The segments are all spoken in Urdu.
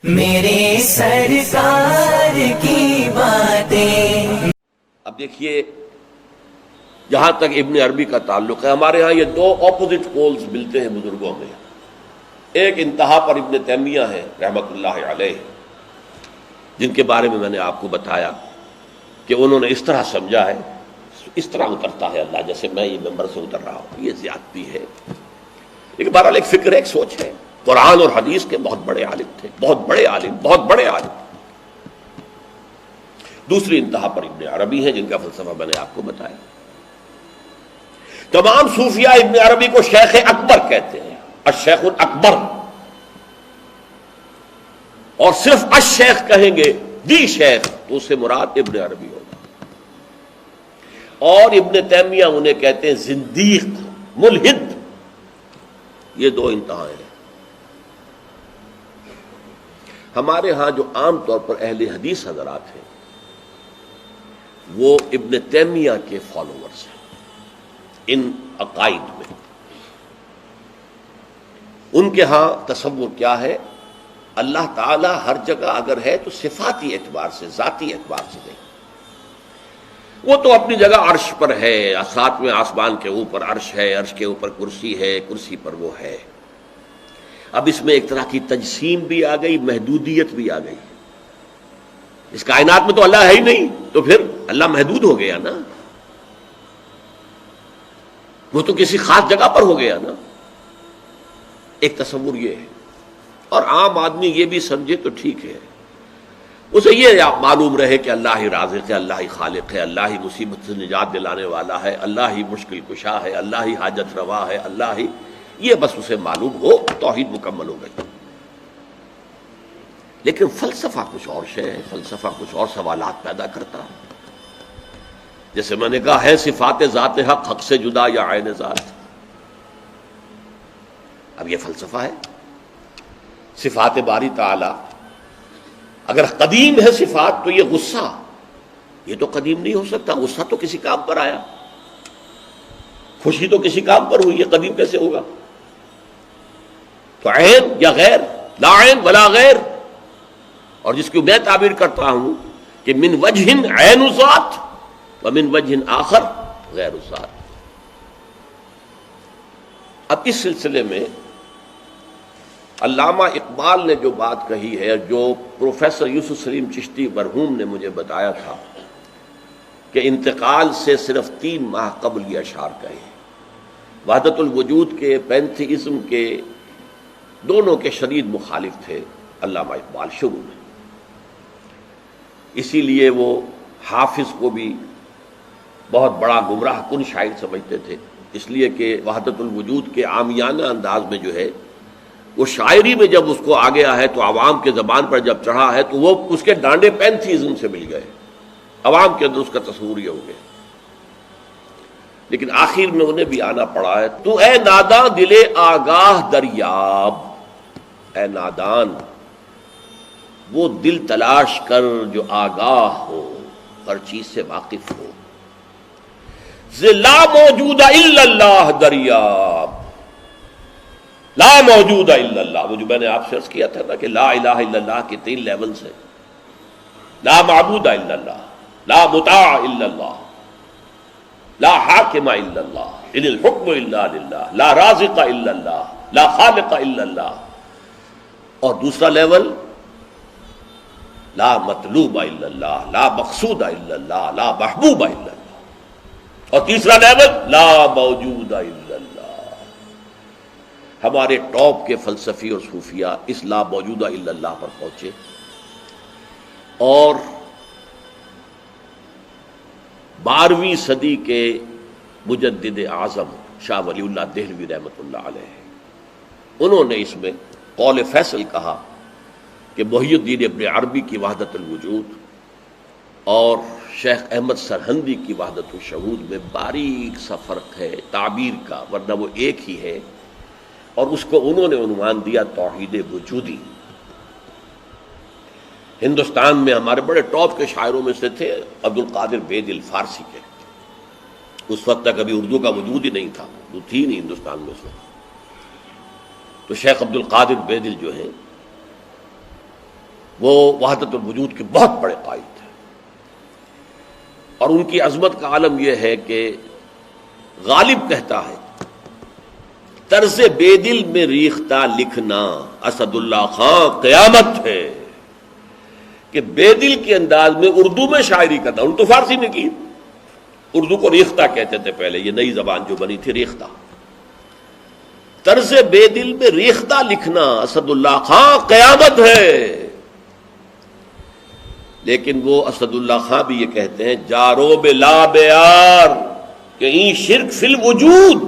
میرے سرکار کی باتیں۔ اب دیکھیے جہاں تک ابن عربی کا تعلق ہے، ہمارے ہاں یہ دو اپوزٹ پولز ملتے ہیں بزرگوں میں۔ ایک انتہا پر ابن تیمیہ ہے رحمۃ اللہ علیہ، جن کے بارے میں نے آپ کو بتایا کہ انہوں نے اس طرح سمجھا ہے، اس طرح اترتا ہے اللہ جیسے میں یہ ممبر سے اتر رہا ہوں، یہ زیادتی ہے۔ لیکن بہرحال ایک فکر ہے، ایک سوچ ہے۔ قرآن اور حدیث کے بہت بڑے عالم تھے، بہت بڑے عالم، بہت بڑے عالم۔ دوسری انتہا پر ابن عربی ہیں، جن کا فلسفہ میں نے آپ کو بتایا۔ تمام صوفیاء ابن عربی کو شیخ اکبر کہتے ہیں، الشیخ الاکبر، اور صرف الشیخ کہیں گے، دی شیخ، تو اس سے مراد ابن عربی ہوگا۔ اور ابن تیمیہ انہیں کہتے ہیں زندیق، ملحد۔ یہ دو انتہائیں ہیں۔ ہمارے ہاں جو عام طور پر اہل حدیث حضرات ہیں وہ ابن تیمیہ کے فالوورز ہیں ان عقائد میں۔ ان کے ہاں تصور کیا ہے؟ اللہ تعالی ہر جگہ اگر ہے تو صفاتی اعتبار سے، ذاتی اعتبار سے نہیں۔ وہ تو اپنی جگہ عرش پر ہے، ساتویں آسمان کے اوپر عرش ہے، عرش کے اوپر کرسی ہے، کرسی پر وہ ہے۔ اب اس میں ایک طرح کی تجسیم بھی آ گئی، محدودیت بھی آ گئی۔ اس کائنات میں تو اللہ ہے ہی نہیں، تو پھر اللہ محدود ہو گیا نا، وہ تو کسی خاص جگہ پر ہو گیا نا۔ ایک تصور یہ ہے، اور عام آدمی یہ بھی سمجھے تو ٹھیک ہے، اسے یہ معلوم رہے کہ اللہ ہی رازق ہے، اللہ ہی خالق ہے، اللہ ہی مصیبت سے نجات دلانے والا ہے، اللہ ہی مشکل کشا ہے، اللہ ہی حاجت روا ہے، اللہ ہی، یہ بس اسے معلوم ہو، توحید مکمل ہو گئی۔ لیکن فلسفہ کچھ اور شے ہے، فلسفہ کچھ اور سوالات پیدا کرتا ہے۔ جیسے میں نے کہا ہے صفات ذات حق، حق سے جدا یا عین ذات، اب یہ فلسفہ ہے۔ صفات باری تعالی اگر قدیم ہے صفات، تو یہ غصہ، یہ تو قدیم نہیں ہو سکتا، غصہ تو کسی کام پر آیا، خوشی تو کسی کام پر ہوئی، یہ قدیم کیسے ہوگا؟ تو عین یا غیر، لا عین ولا غیر، اور جس کی میں تعبیر کرتا ہوں کہ من وجہ عین ذات ومن وجہ آخر غیر ذات۔ اب اس سلسلے میں علامہ اقبال نے جو بات کہی ہے، جو پروفیسر یوسف سلیم چشتی مرحوم نے مجھے بتایا تھا کہ انتقال سے صرف 3 ماہ قبل یہ اشعار کہے، وحدت الوجود کے، پینتھیزم کے، دونوں کے شدید مخالف تھے علامہ اقبال شروع میں۔ اسی لیے وہ حافظ کو بھی بہت بڑا گمراہ کن شاعر سمجھتے تھے، اس لیے کہ وحدت الوجود کے عامیانہ انداز میں جو ہے وہ شاعری میں جب اس کو آ گیا ہے تو عوام کے زبان پر جب چڑھا ہے تو وہ اس کے ڈانڈے پینتھیزم سے مل گئے، عوام کے اندر اس کا تصور یہ ہو گیا۔ لیکن آخر میں انہیں بھی آنا پڑا ہے۔ تو اے ناداں دل آگاہ دریاب، اے نادان وہ دل تلاش کر جو آگاہ ہو، ہر چیز سے واقف ہو۔ لا موجود الا اللہ دریاب، لا موجود الا اللہ، وہ جو میں نے آپ سے عرض کیا تھا نا کہ لا الہ الا اللہ کے 3 لیولز ہیں۔ لا معبود الا اللہ، لا مطاع الا اللہ، لا حاکم الا اللہ، ان الحکم الا للہ، لا رازق الا اللہ، لا خالق الا اللہ۔ اور دوسرا لیول لا مطلوب الا اللہ، لا مقصود الا اللہ، لا محبوب الا اللہ۔ اور تیسرا لیول لا موجود الا اللہ۔ ہمارے ٹاپ کے فلسفی اور صوفیاء اس لا موجود الا اللہ پر پہنچے، اور 12ویں صدی کے مجدد اعظم شاہ ولی اللہ دہلوی رحمۃ اللہ علیہ، انہوں نے اس میں قول فیصل کہا کہ محی الدین ابن عربی کی وحدت الوجود اور شیخ احمد سرہندی کی وحدت الشہود میں باریک سا فرق ہے تعبیر کا، ورنہ وہ ایک ہی ہے، اور اس کو انہوں نے عنوان دیا توحید وجودی۔ ہندوستان میں ہمارے بڑے ٹاپ کے شاعروں میں سے تھے عبد القادر بید الفارسی کے، اس وقت تک ابھی اردو کا وجود ہی نہیں تھا، اردو تھی نہیں ہندوستان میں اس وقت۔ تو شیخ عبد القادر بیدل جو ہیں وہ وحدت الوجود کے بہت بڑے قائد تھے، اور ان کی عظمت کا عالم یہ ہے کہ غالب کہتا ہے طرز بے دل میں ریختہ لکھنا اسد اللہ خان قیامت ہے، کہ بے دل کے انداز میں اردو میں شاعری کرنا، اردو فارسی میں کی، اردو کو ریختہ کہتے تھے پہلے، یہ نئی زبان جو بنی تھی ریختہ، طرز بے دل میں ریختہ لکھنا اسد اللہ خان قیامت ہے۔ لیکن وہ اسد اللہ خان بھی یہ کہتے ہیں جارو بلا بیار کہ این شرک فی الوجود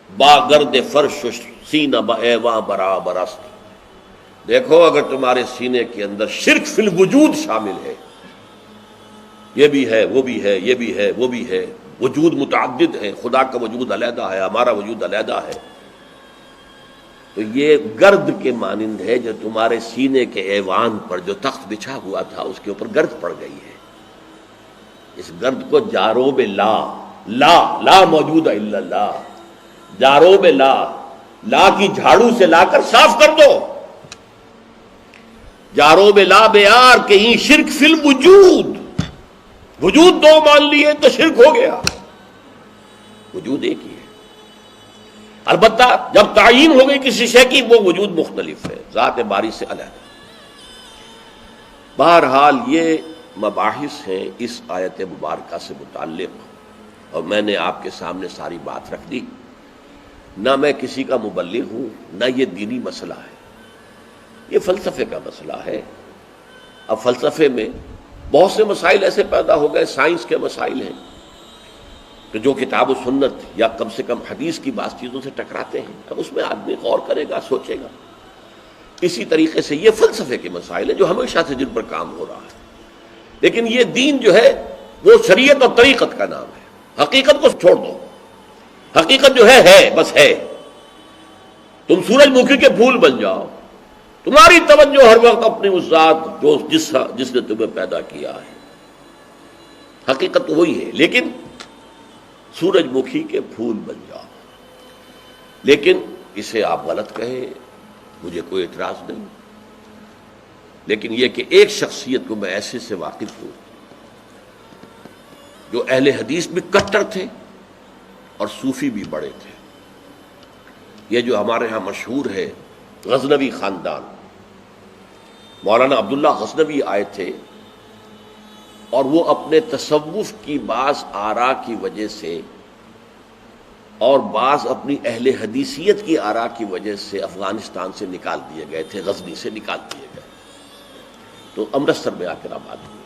با گرد فرش سینہ با ایواں برابر است۔ دیکھو اگر تمہارے سینے کے اندر شرک فی الوجود شامل ہے، یہ بھی ہے وہ بھی ہے یہ بھی ہے وہ بھی ہے، وجود متعدد ہے، خدا کا وجود علیحدہ ہے، ہمارا وجود علیحدہ ہے، تو یہ گرد کے مانند ہے جو تمہارے سینے کے ایوان پر جو تخت بچھا ہوا تھا اس کے اوپر گرد پڑ گئی ہے۔ اس گرد کو جاروب لا، لا موجود ہے الا اللہ، جاروب لا کی جھاڑو سے لا کر صاف کر دو، جاروب لا بیار کہیں شرک فی الوجود، وجود دو مان لیے تو شرک ہو گیا، وجود ایک ہی ہے۔ البتہ جب تعین ہو گئی کسی شے کی وہ وجود مختلف ہے، ذات باری سے علیحدہ۔ بہرحال یہ مباحث ہیں اس آیت مبارکہ سے متعلق، اور میں نے آپ کے سامنے ساری بات رکھ دی۔ نہ میں کسی کا مبلغ ہوں، نہ یہ دینی مسئلہ ہے، یہ فلسفے کا مسئلہ ہے۔ اب فلسفے میں بہت سے مسائل ایسے پیدا ہو گئے، سائنس کے مسائل ہیں کہ جو کتاب و سنت یا کم سے کم حدیث کی بعض چیزوں سے ٹکراتے ہیں، اب اس میں آدمی غور کرے گا، سوچے گا۔ اسی طریقے سے یہ فلسفے کے مسائل ہیں جو ہمیشہ سے جن پر کام ہو رہا ہے، لیکن یہ دین جو ہے وہ شریعت اور طریقت کا نام ہے۔ حقیقت کو چھوڑ دو، حقیقت جو ہے بس ہے۔ تم سورج مکھی کے پھول بن جاؤ، تمہاری توجہ ہر وقت اپنی اس ذات جو جس نے تمہیں پیدا کیا ہے، حقیقت تو وہی ہے، لیکن سورج مکھی کے پھول بن جاؤ۔ لیکن اسے آپ غلط کہیں، مجھے کوئی اعتراض نہیں، لیکن یہ کہ ایک شخصیت کو میں ایسے سے واقف ہوں جو اہل حدیث بھی کٹر تھے اور صوفی بھی بڑے تھے۔ یہ جو ہمارے ہاں مشہور ہے غزنوی خاندان، مولانا عبداللہ غزنوی آئے تھے، اور وہ اپنے تصوف کی بعض آراء کی وجہ سے اور بعض اپنی اہل حدیثیت کی آراء کی وجہ سے افغانستان سے نکال دیے گئے تھے، غزنی سے نکال دیے گئے، تو امرتسر میں آ کر آباد ہوئے۔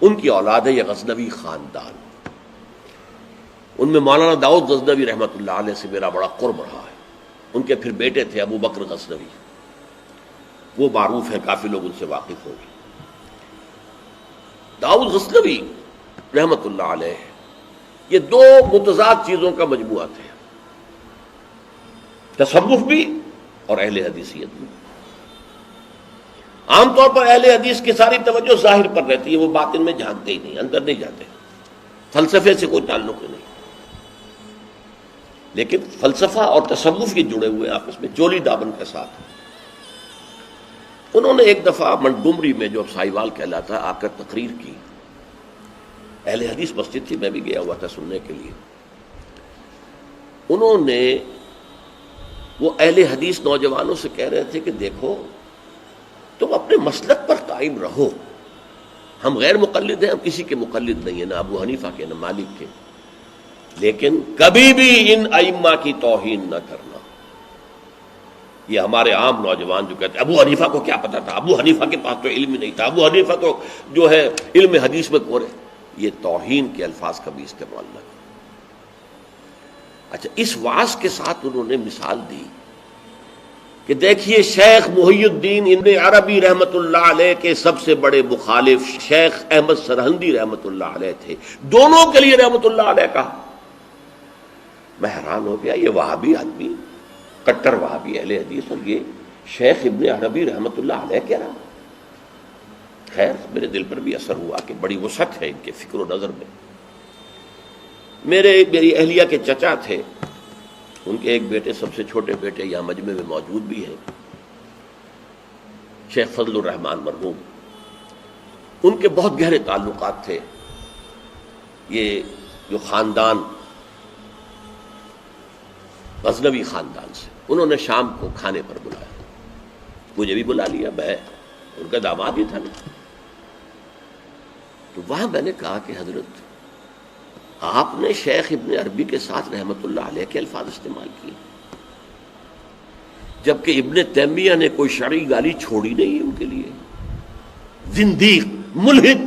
ان کی اولاد ہے یہ غزنوی خاندان۔ ان میں مولانا داؤد غزنوی رحمۃ اللہ علیہ سے میرا بڑا قرب رہا ہے۔ ان کے پھر بیٹے تھے ابو بکر غزنوی، وہ معروف ہے، کافی لوگ ان سے واقف ہوں گے۔ داؤد غزنوی رحمۃ اللہ علیہ یہ دو متضاد چیزوں کا مجموعہ تھے، تصوف بھی اور اہل حدیثیت بھی۔ عام طور پر اہل حدیث کی ساری توجہ ظاہر پر رہتی ہے، وہ باطن میں جھانکتے ہی نہیں، اندر نہیں جاتے، فلسفے سے کوئی تعلق نہیں، لیکن فلسفہ اور تصوف یہ جڑے ہوئے آپس میں چولی دامن کے ساتھ۔ انہوں نے ایک دفعہ منٹگمری میں جو سائیوال کہلاتا آ کر تقریر کی، اہل حدیث مسجد تھی، میں بھی گیا ہوا تھا سننے کے لیے۔ انہوں نے وہ اہل حدیث نوجوانوں سے کہہ رہے تھے کہ دیکھو تم اپنے مسلک پر قائم رہو، ہم غیر مقلد ہیں، ہم کسی کے مقلد نہیں ہیں، نہ ابو حنیفہ کے نہ مالک کے، لیکن کبھی بھی ان ائمہ کی توہین نہ کرنا۔ یہ ہمارے عام نوجوان جو کہتے ہیں ابو حنیفہ کو کیا پتا تھا، ابو حنیفہ کے پاس تو علم ہی نہیں تھا، ابو حنیفہ تو جو ہے علم حدیث میں کورے، یہ توہین کے الفاظ کبھی استعمال نہ کریں۔ اچھا، اس واعظ کے ساتھ انہوں نے مثال دی کہ دیکھیے شیخ محی الدین ابن عربی رحمۃ اللہ علیہ کے سب سے بڑے مخالف شیخ احمد سرہندی رحمۃ اللہ علیہ تھے، دونوں کے لیے رحمۃ اللہ علیہ کہا۔ میں حیران ہو گیا، یہ وہابی آدمی، کٹر وہابی اہل حدیث، اور یہ شیخ ابن عربی رحمۃ اللہ علیہ کہہ رہا۔ خیر میرے دل پر بھی اثر ہوا کہ بڑی وسعت ہے ان کے فکر و نظر میں۔ میری اہلیہ کے چچا تھے، ان کے ایک بیٹے، سب سے چھوٹے بیٹے یہاں مجمع میں موجود بھی ہیں، شیخ فضل الرحمان مرحوم، ان کے بہت گہرے تعلقات تھے یہ جو خاندان غزنوی خاندان سے. انہوں نے شام کو کھانے پر بلایا، مجھے بھی بلا لیا، میں ان کا داماد ہی تھا نا. تو وہاں میں نے کہا کہ حضرت آپ نے شیخ ابن عربی کے ساتھ رحمت اللہ علیہ کے الفاظ استعمال کیے، جبکہ ابن تیمیہ نے کوئی شرعی گالی چھوڑی نہیں ان کے لیے. زندیق، ملحد،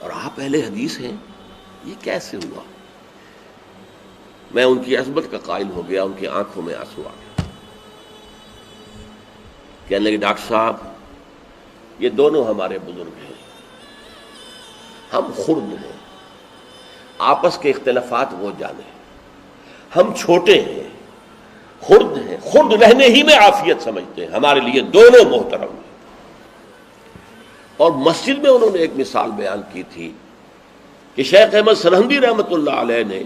اور آپ اہل حدیث ہیں، یہ کیسے ہوا؟ میں ان کی عظمت کا قائل ہو گیا، ان کی آنکھوں میں آنسو آ گیا. کہنے لگے ڈاکٹر صاحب یہ دونوں ہمارے بزرگ ہیں، ہم خرد ہیں، آپس کے اختلافات وہ جانے، ہم چھوٹے ہیں، خرد ہیں، خرد رہنے ہی میں عافیت سمجھتے ہیں، ہمارے لیے دونوں محترم ہیں. اور مسجد میں انہوں نے ایک مثال بیان کی تھی کہ شیخ احمد سرہندی رحمت اللہ علیہ نے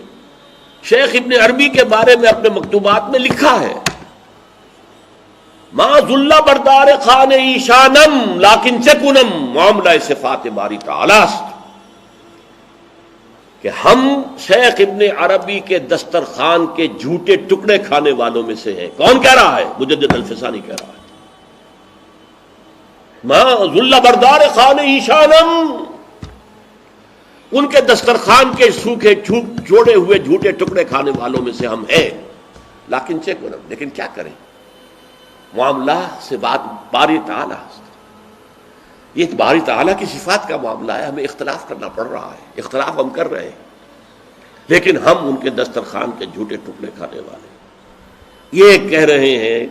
شیخ ابن عربی کے بارے میں اپنے مکتوبات میں لکھا ہے، ما ذل بردار خان ایشانم لیکن چکنم معاملہ صفات باری تعالی است، کہ ہم شیخ ابن عربی کے دسترخوان کے جھوٹے ٹکڑے کھانے والوں میں سے ہیں. کون کہہ رہا ہے؟ مجدد الفسانی کہہ رہا ہے. ما ذل بردار خان ایشانم، ان کے دسترخوان کے سوکھے جوڑے ہوئے جھوٹے ٹکڑے کھانے والوں میں سے ہم ہیں. لیکن چکنم، لیکن کیا کریں، معاملہ سے بات باری تعالی، یہ باری تعالیٰ کی صفات کا معاملہ ہے، ہمیں اختلاف کرنا پڑ رہا ہے، اختلاف ہم کر رہے ہیں، لیکن ہم ان کے دسترخوان کے جھوٹے ٹکڑے کھانے والے. یہ کہہ رہے ہیں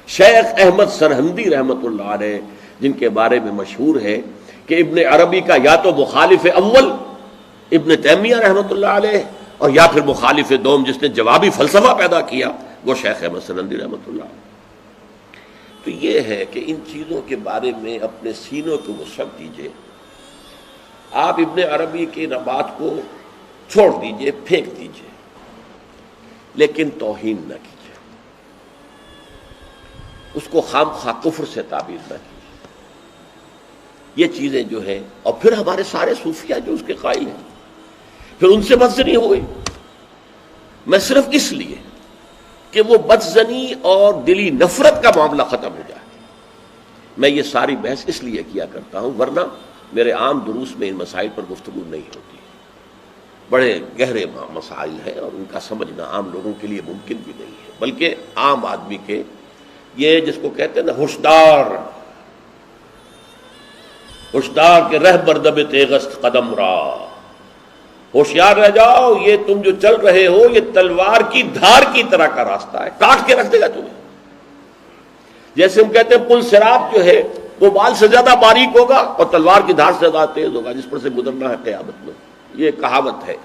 شیخ احمد سرہندی رحمت اللہ علیہ، جن کے بارے میں مشہور ہے کہ ابن عربی کا یا تو مخالف اول ابن تیمیہ رحمت اللہ علیہ، اور یا پھر مخالف دوم جس نے جوابی فلسفہ پیدا کیا وہ شیخ احمد سرہندی رحمت اللہ علیہ. تو یہ ہے کہ ان چیزوں کے بارے میں اپنے سینوں کو وسعت دیجئے. آپ ابن عربی کی بات کو چھوڑ دیجئے، پھینک دیجئے، لیکن توہین نہ کیجئے، اس کو خام خواہ کفر سے تعبیر نہ کیجئے. یہ چیزیں جو ہیں، اور پھر ہمارے سارے صوفیہ جو اس کے قائل ہیں، پھر ان سے بدزنی ہو گئی. میں صرف اس لیے کہ وہ بدزنی اور دلی نفرت کا معاملہ ختم ہو جائے میں یہ ساری بحث اس لیے کیا کرتا ہوں، ورنہ میرے عام دروس میں ان مسائل پر گفتگو نہیں ہوتی. بڑے گہرے مسائل ہیں اور ان کا سمجھنا عام لوگوں کے لیے ممکن بھی نہیں ہے، بلکہ عام آدمی کے، یہ جس کو کہتے ہیں نا ہوشدار کے رہ بردب تیغست قدم را، ہوشیار رہ جاؤ، یہ تم جو چل رہے ہو یہ تلوار کی دھار کی طرح کا راستہ ہے، کاٹ کے رکھ دے گا تمہیں. جیسے ہم کہتے ہیں پل صراط جو ہے وہ بال سے زیادہ باریک ہوگا اور تلوار کی دھار سے زیادہ تیز ہوگا، جس پر سے گزرنا ہے قیامت میں. یہ کہاوت ہے.